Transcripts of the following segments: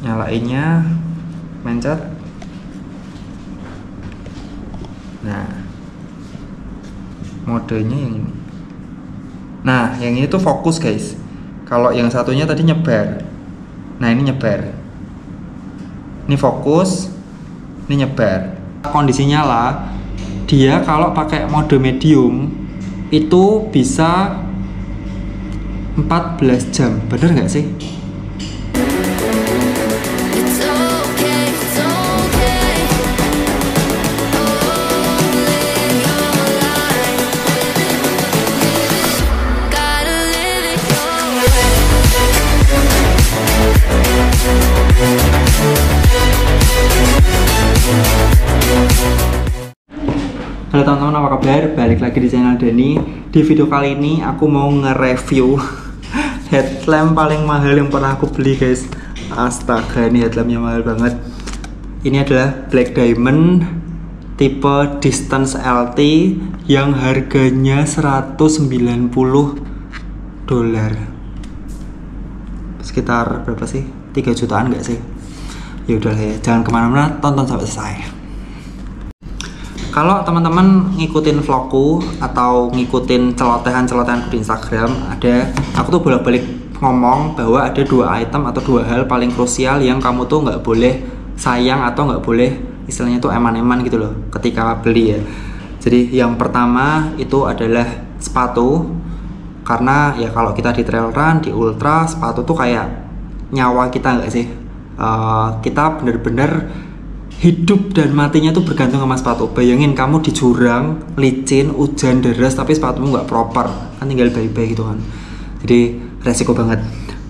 Nyalainnya, mencet. Nah, modenya yang ini. Nah, yang ini tuh fokus guys. Kalau yang satunya tadi nyebar. Nah, ini nyebar. Ini fokus, ini nyebar. Kondisi nyala, dia kalau pakai mode medium itu bisa 14 jam. Bener nggak sih? Halo teman-teman, apa kabar? Balik lagi di channel Dani. Di video kali ini aku mau nge-review headlamp paling mahal yang pernah aku beli guys. Astaga, ini headlampnya mahal banget. Ini adalah Black Diamond tipe Distance LT yang harganya $190. Sekitar berapa sih? 3 jutaan nggak sih? Ya udah ya, jangan kemana-mana, tonton sampai selesai. Kalau teman-teman ngikutin vlogku atau ngikutin celotehan-celotehanku di Instagram, aku tuh bolak-balik ngomong bahwa ada 2 item atau 2 hal paling krusial yang kamu tuh nggak boleh sayang atau nggak boleh istilahnya tuh eman-eman gitu loh ketika beli ya. Jadi yang pertama itu adalah sepatu, karena ya kalau kita di trail run, di ultra, sepatu tuh kayak nyawa kita nggak sih? Kita bener-bener hidup dan matinya tuh bergantung sama sepatu. Bayangin kamu di jurang, licin, hujan deras, tapi sepatumu nggak proper, kan tinggal bye-bye gitu kan. Jadi resiko banget.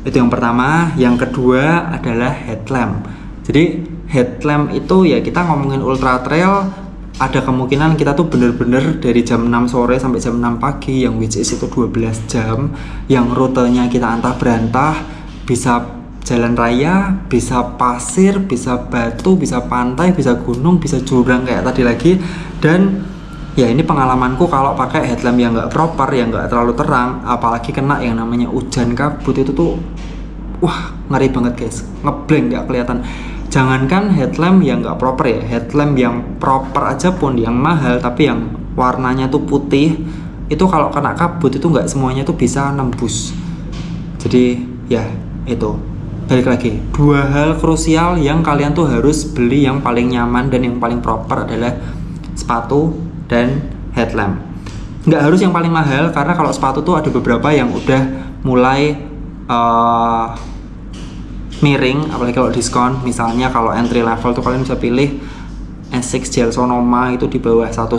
Itu yang pertama. Yang kedua adalah headlamp. Jadi headlamp itu ya, kita ngomongin ultra trail, ada kemungkinan kita tuh bener-bener dari jam 6 sore sampai jam 6 pagi, yang which is itu 12 jam, yang rutenya kita antah berantah, bisa jalan raya, bisa pasir, bisa batu, bisa pantai, bisa gunung, bisa jurang kayak tadi lagi. Dan ya ini pengalamanku kalau pakai headlamp yang nggak proper, yang nggak terlalu terang, apalagi kena yang namanya hujan kabut, itu tuh wah ngeri banget guys, ngeblank, nggak kelihatan. Jangankan headlamp yang nggak proper ya, headlamp yang proper aja pun yang mahal tapi yang warnanya tuh putih, itu kalau kena kabut itu nggak semuanya tuh bisa nembus. Jadi ya itu, balik lagi, 2 hal krusial yang kalian tuh harus beli yang paling nyaman dan yang paling proper adalah sepatu dan headlamp. Nggak harus yang paling mahal, karena kalau sepatu tuh ada beberapa yang udah mulai miring, apalagi kalau diskon. Misalnya kalau entry level tuh kalian bisa pilih Asics Gel Sonoma itu di bawah 1,5,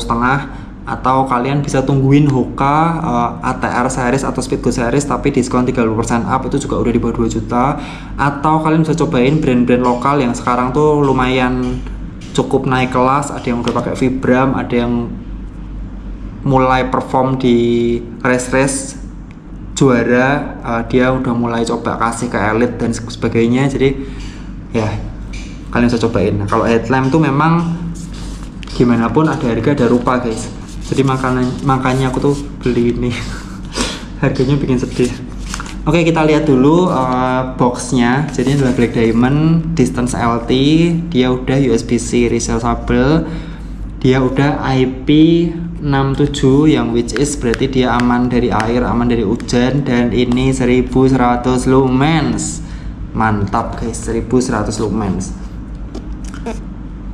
atau kalian bisa tungguin Hoka ATR series atau Speedgo series tapi diskon 30% up, itu juga udah di bawah 2 juta. Atau kalian bisa cobain brand-brand lokal yang sekarang tuh lumayan cukup naik kelas. Ada yang udah pakai Vibram, ada yang mulai perform di race juara, dia udah mulai coba kasih ke elite dan sebagainya. Jadi ya kalian bisa cobain. Nah, kalau headlamp tuh memang gimana pun ada harga ada rupa guys. Jadi makanya aku tuh beli ini. Harganya bikin sedih. Oke, kita lihat dulu boxnya. Jadi ini adalah Black Diamond Distance LT. Dia udah USB-C reusable. Dia udah IP67, yang which is berarti dia aman dari air, aman dari hujan. Dan ini 1100 lumens. Mantap guys, 1100 lumens.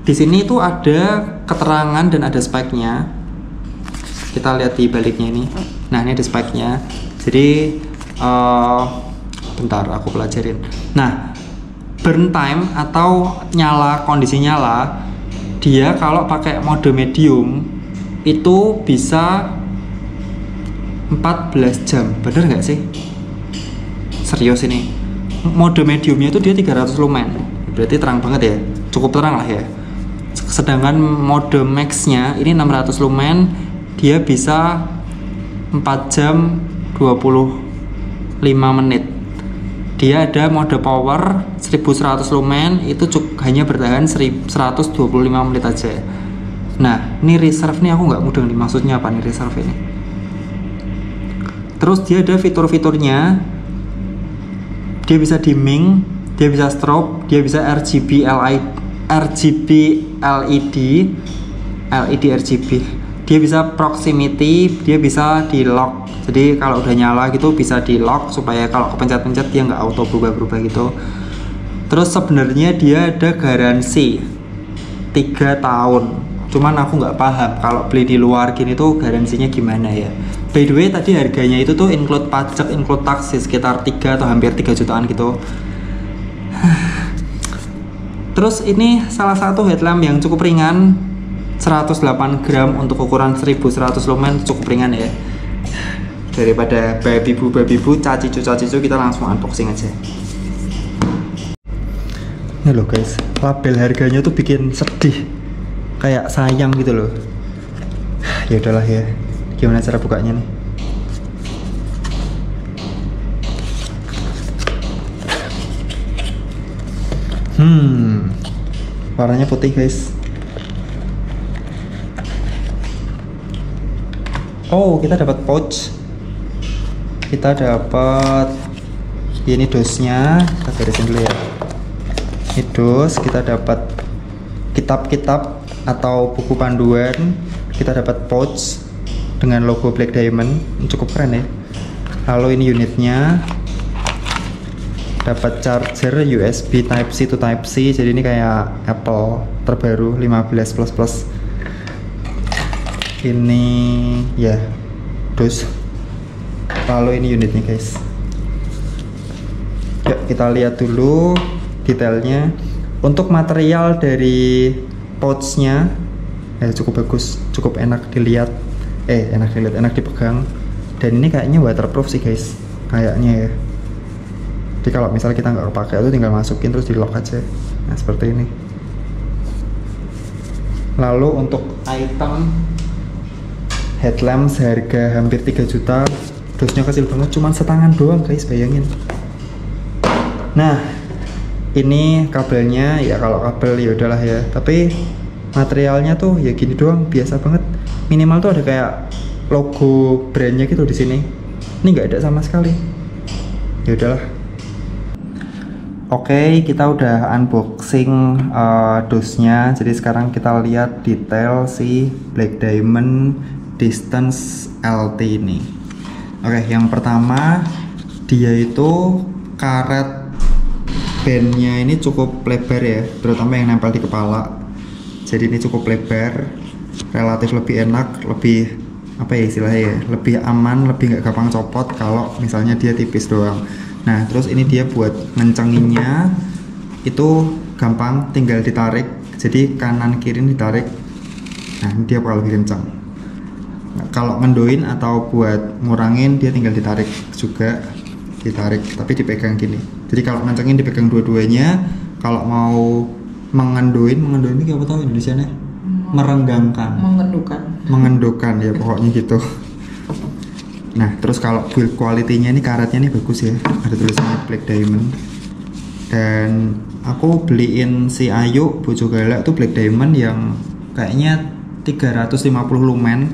Di sini tuh ada keterangan dan ada speknya. Kita lihat di baliknya ini. Nah, ini ada speknya. Jadi bentar aku pelajarin. Nah, burn time atau kondisi nyala, dia kalau pakai mode medium itu bisa 14 jam. Bener nggak sih? Serius ini. Mode mediumnya itu dia 300 lumen. Berarti terang banget ya. Cukup terang lah ya. Sedangkan mode max-nya ini 600 lumen, dia bisa 4 jam 25 menit. Dia ada mode power 1100 lumen, itu hanya bertahan 125 menit aja. Nah, ini reserve nih, aku nggak mudeng nih, maksudnya apa nih reserve ini. Terus dia ada fitur-fiturnya, dia bisa dimming, dia bisa strobe, dia bisa RGB LED, RGB, dia bisa proximity, dia bisa di lock. Jadi kalau udah nyala gitu bisa di lock supaya kalau kepencet-pencet dia nggak auto berubah-berubah gitu. Terus sebenarnya dia ada garansi 3 tahun. Cuman aku nggak paham kalau beli di luar gini tuh garansinya gimana ya. By the way tadi harganya itu tuh include pajak, include taksi sekitar 3 atau hampir 3 jutaan gitu. Terus ini salah satu headlamp yang cukup ringan, 108 gram untuk ukuran 1100 lumen, cukup ringan ya. Daripada babi-bu, cacicu kita langsung unboxing aja. Ini loh guys, label harganya tuh bikin sedih, kayak sayang gitu loh. Ya udahlah ya, gimana cara bukanya nih? Warnanya putih guys. Oh, kita dapat pouch. Kita dapat ini dosnya. Kita beresin dulu ya. Ini dos. Kita dapat kitab-kitab atau buku panduan. Kita dapat pouch dengan logo Black Diamond. Cukup keren ya. Lalu ini unitnya. Dapat charger USB Type-C to Type-C. Jadi ini kayak Apple terbaru 15 Plus Plus. Ini ya dos. Lalu ini unitnya guys. Yuk kita lihat dulu detailnya. Untuk material dari pouchnya cukup bagus, cukup enak dilihat. Enak dipegang. Dan ini kayaknya waterproof sih guys, kayaknya ya. Jadi kalau misalnya kita nggak pakai itu tinggal masukin terus di lock aja. Nah seperti ini. Lalu untuk item headlamp seharga hampir 3 juta, dosnya kecil banget, cuman setangan doang guys, bayangin. Nah ini kabelnya, ya kalau kabel ya udahlah ya, tapi materialnya tuh ya gini doang, biasa banget. Minimal tuh ada kayak logo brandnya gitu di sini. Ini nggak ada sama sekali. Ya udahlah. Oke, kita udah unboxing dosnya. Jadi sekarang kita lihat detail si Black Diamond Distance LT ini. Oke, yang pertama dia itu karet bandnya ini cukup lebar ya, terutama yang nempel di kepala. Jadi ini cukup lebar, relatif lebih enak, lebih apa ya istilahnya ya, lebih aman, lebih nggak gampang copot kalau misalnya dia tipis doang. Nah terus ini dia buat ngencenginnya itu gampang, tinggal ditarik. Jadi kanan kiri ditarik. Nah ini dia bakal lebih kencang. Nah, kalau ngendoin atau buat ngurangin dia tinggal ditarik juga, ditarik tapi dipegang gini. Jadi kalau ngencengin dipegang dua-duanya. Kalau mau mengendoin ini apa tahu Indonesianya? Merenggangkan. Mengendukan ya pokoknya gitu. Nah terus kalau build quality-nya ini karetnya ini bagus ya, ada tulisannya Black Diamond. Dan aku beliin si Ayu Bojo Galak tuh Black Diamond yang kayaknya 350 lumen,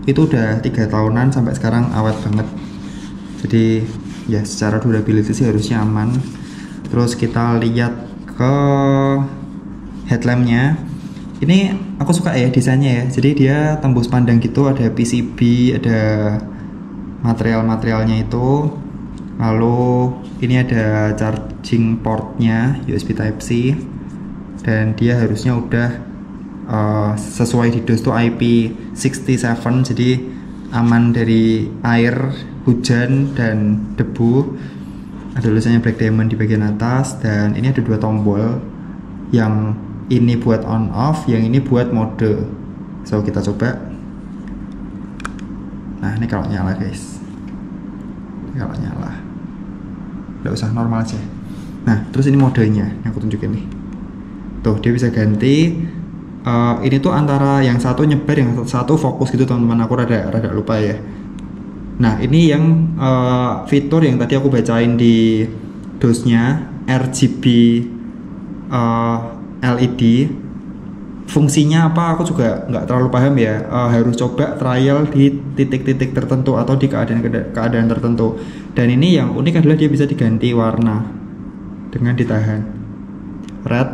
itu udah 3 tahunan sampai sekarang awet banget. Jadi ya secara durability sih harusnya aman. Terus kita lihat ke headlampnya. Ini aku suka ya desainnya ya, jadi dia tembus pandang gitu, ada PCB, ada material-materialnya itu. Lalu ini ada charging portnya USB Type-C, dan dia harusnya udah sesuai di dos tuh IP67, jadi aman dari air, hujan, dan debu. Ada tulisannya Black Diamond di bagian atas, dan ini ada 2 tombol, yang ini buat on off, yang ini buat mode. So kita coba. Nah ini kalau nyala guys, kalau nyala nggak usah, normal aja. Nah terus ini modenya yang aku tunjukin nih, tuh dia bisa ganti. Ini tuh antara yang satu nyebar, yang satu fokus gitu teman-teman, aku rada lupa ya. Nah ini yang fitur yang tadi aku bacain di dosnya, RGB LED. Fungsinya apa aku juga nggak terlalu paham ya, harus coba trial di titik-titik tertentu atau di keadaan tertentu. Dan ini yang unik adalah dia bisa diganti warna. dengan ditahan. Red,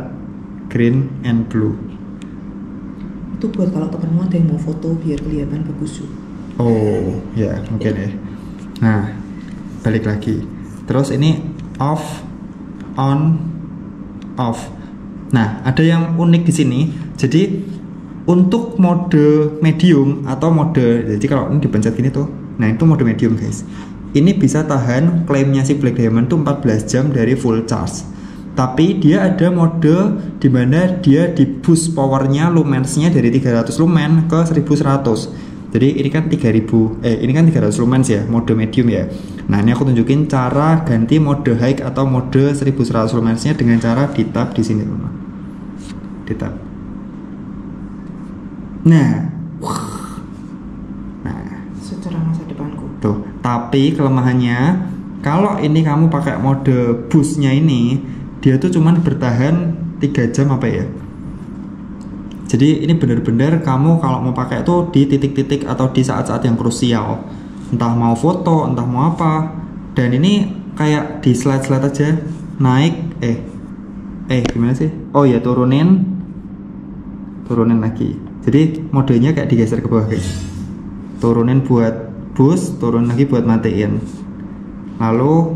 green, and blue. Itu buat kalau temenmu ada yang mau foto biar kelihatan bagus tuh. Oh ya mungkin ya. Nah balik lagi. Terus ini off, on, off. Nah ada yang unik di sini. Jadi untuk mode medium atau mode, jadi kalau ini dipencet gini tuh, nah itu mode medium guys. Ini bisa tahan, klaimnya si Black Diamond tuh 14 jam dari full charge. Tapi dia ada mode dimana dia di boost powernya lumensnya dari 300 lumen ke 1100. Jadi ini kan 3000, ini kan 300 lumens ya, mode medium ya. Nah ini aku tunjukin cara ganti mode high atau mode 1100 lumensnya dengan cara di tab di sini teman. Di tab. Nah, secara masa depanku. Tuh, tapi kelemahannya kalau ini kamu pakai mode boostnya ini, dia tuh cuman bertahan 3 jam apa ya. Jadi ini bener-bener kamu kalau mau pakai tuh di titik-titik atau di saat-saat yang krusial, entah mau foto, entah mau apa. Dan ini kayak di slide-slide aja, naik, gimana sih? Oh ya turunin lagi. Jadi modenya kayak digeser ke bawah guys. Turunin buat boost, turun lagi buat matiin. Lalu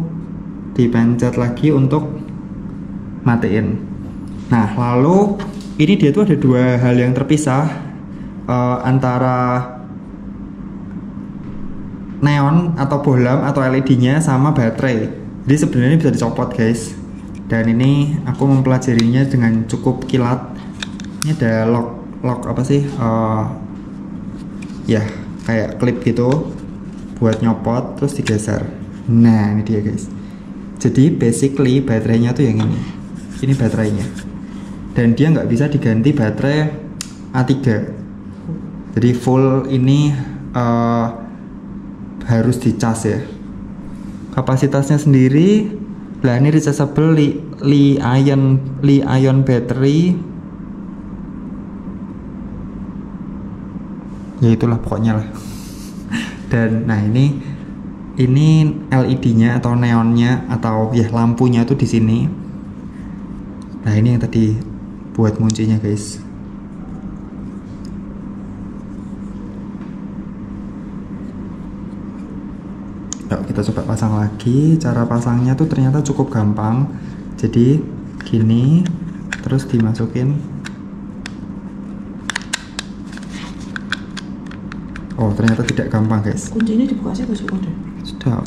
dipencet lagi untuk matiin. Nah lalu ini dia tuh ada dua hal yang terpisah antara neon atau bohlam atau LED-nya sama baterai. Jadi sebenarnya bisa dicopot guys. Dan ini aku mempelajarinya dengan cukup kilat. Ini ada lock apa sih? Ya kayak klip gitu buat nyopot terus digeser. Nah ini dia guys. Jadi basically baterainya tuh yang ini. Ini baterainya. Dan dia nggak bisa diganti baterai A3. Jadi full ini harus dicas ya. Kapasitasnya sendiri, lah ini rechargeable Li-ion battery. Ya itulah pokoknya lah. Dan nah ini LED-nya atau neonnya atau ya lampunya tuh di sini. Nah ini yang tadi buat kuncinya guys. Yuk kita coba pasang lagi. Cara pasangnya tuh ternyata cukup gampang. Jadi gini, terus dimasukin. Oh ternyata tidak gampang guys. Kuncinya dibuka sih atau sudah? Sudah,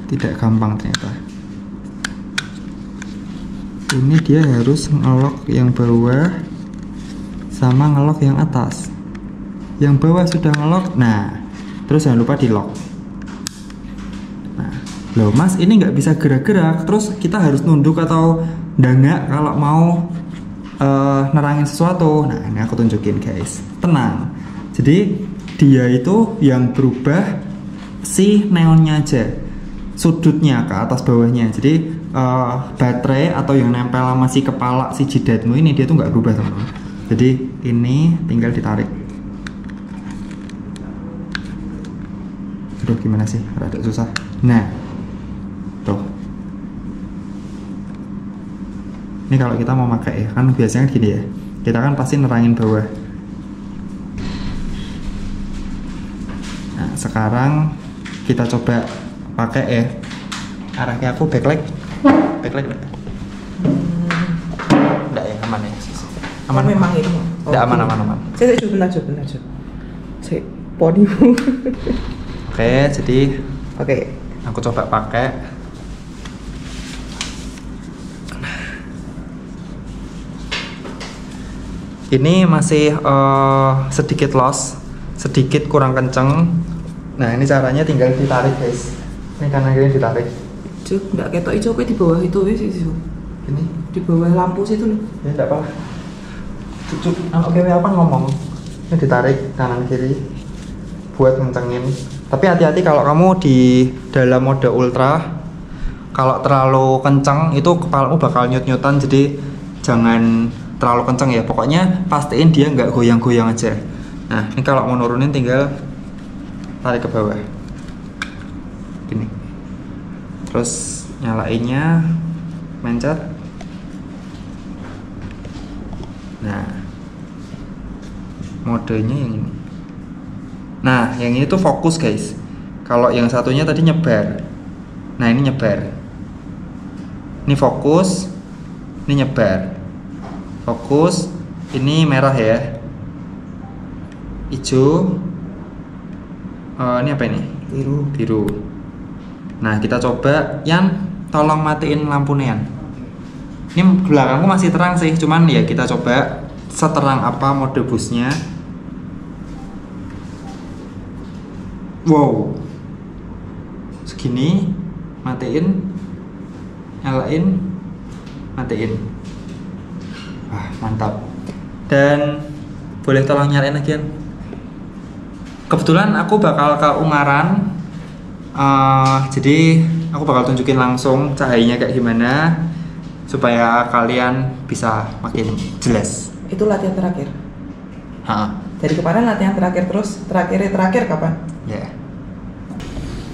tidak gampang ternyata. Ini dia harus ngelok yang bawah sama ngelok yang atas. Yang bawah sudah ngelok, nah terus jangan lupa di lock. Nah, loh mas ini nggak bisa gerak-gerak, terus kita harus nunduk atau nggak kalau mau nerangin sesuatu. Nah ini aku tunjukin guys, tenang. Jadi dia itu yang berubah si neonnya aja, sudutnya ke atas bawahnya. Jadi baterai atau yang nempel sama si kepala si jidatmu ini dia tuh nggak berubah teman-teman. Jadi ini tinggal ditarik. Aduh gimana sih, rada susah. Nah tuh, ini kalau kita mau pakai ya kan biasanya gini ya, kita kan pasti nerangin bawah. Nah sekarang kita coba pakai ya, arahnya aku backlight enggak? Enggak ya, aman ya? Aman oh, memang itu. Enggak aman. Saya bentar. Saya ponimu. Oke, jadi oke. Aku coba pakai. Ini masih sedikit loss, sedikit kurang kenceng. Nah, ini caranya tinggal ditarik, guys. Ini kanan kiri ditarik. Cuk, enggak ketok ijo di bawah itu wis iso. Ini di bawah lampu situ loh. Ya enggak apa. Cuk, oke apa ngomong. Ini ditarik kanan kiri buat ngencengin. Tapi hati-hati kalau kamu di dalam mode ultra, kalau terlalu kenceng itu kepalamu bakal nyut-nyutan, jadi jangan terlalu kenceng ya. Pokoknya pastiin dia nggak goyang-goyang aja. Nah, ini kalau mau nurunin tinggal tarik ke bawah. Gini. Terus nyalainnya mencet. Nah, modenya yang ini. Nah, yang ini tuh fokus guys. Kalau yang satunya tadi nyebar. Nah, ini nyebar. Ini fokus, ini nyebar. Fokus, ini merah ya. Hijau. Ini apa ini? Biru. Biru. Nah, kita coba. Yan, tolong matiin lampu neon. Ini belakangku masih terang sih, cuman ya kita coba seterang apa mode busnya. Wow, segini, matiin, nyalain, matiin. Wah, mantap. Dan boleh tolong nyalain lagi. Kebetulan aku bakal ke Ungaran, jadi aku bakal tunjukin langsung cahayanya kayak gimana supaya kalian bisa makin jelas. Itu latihan terakhir. Dari kemarin latihan terakhir terus terakhir kapan? Ya.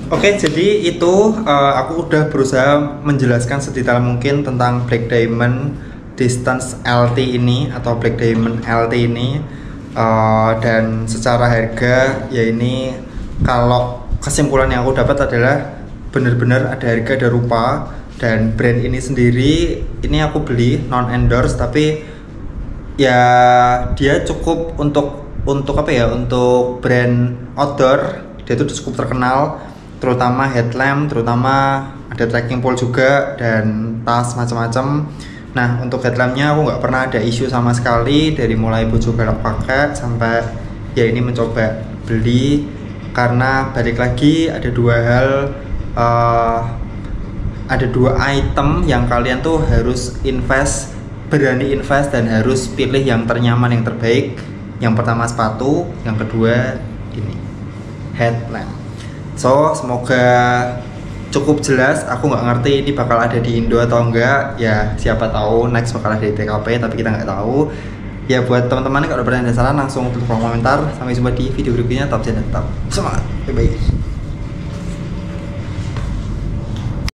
Oke, jadi itu aku udah berusaha menjelaskan sedetail mungkin tentang Black Diamond Distance LT ini atau Black Diamond LT ini. Dan secara harga ya ini, kalau kesimpulan yang aku dapat adalah benar-benar ada harga ada rupa. Dan brand ini sendiri ini aku beli non endorse, tapi ya dia cukup untuk apa ya, untuk brand outdoor dia itu cukup terkenal, terutama headlamp, terutama ada tracking pole juga dan tas macam-macam. Nah, untuk headlampnya aku nggak pernah ada isu sama sekali, dari mulai bojo galak pakai sampai ya ini mencoba beli. Karena balik lagi ada dua hal, ada dua item yang kalian tuh harus invest, berani invest dan harus pilih yang ternyaman, yang terbaik. Yang pertama sepatu, yang kedua ini headlamp. So semoga cukup jelas. Aku nggak ngerti ini bakal ada di Indo atau enggak, ya siapa tahu next bakal ada di TKP, tapi kita nggak tahu. Ya buat teman-teman kalau ada pertanyaan dan saran langsung tulis kolom komentar. Sampai jumpa di video berikutnya. Tetap semangat, bye bye.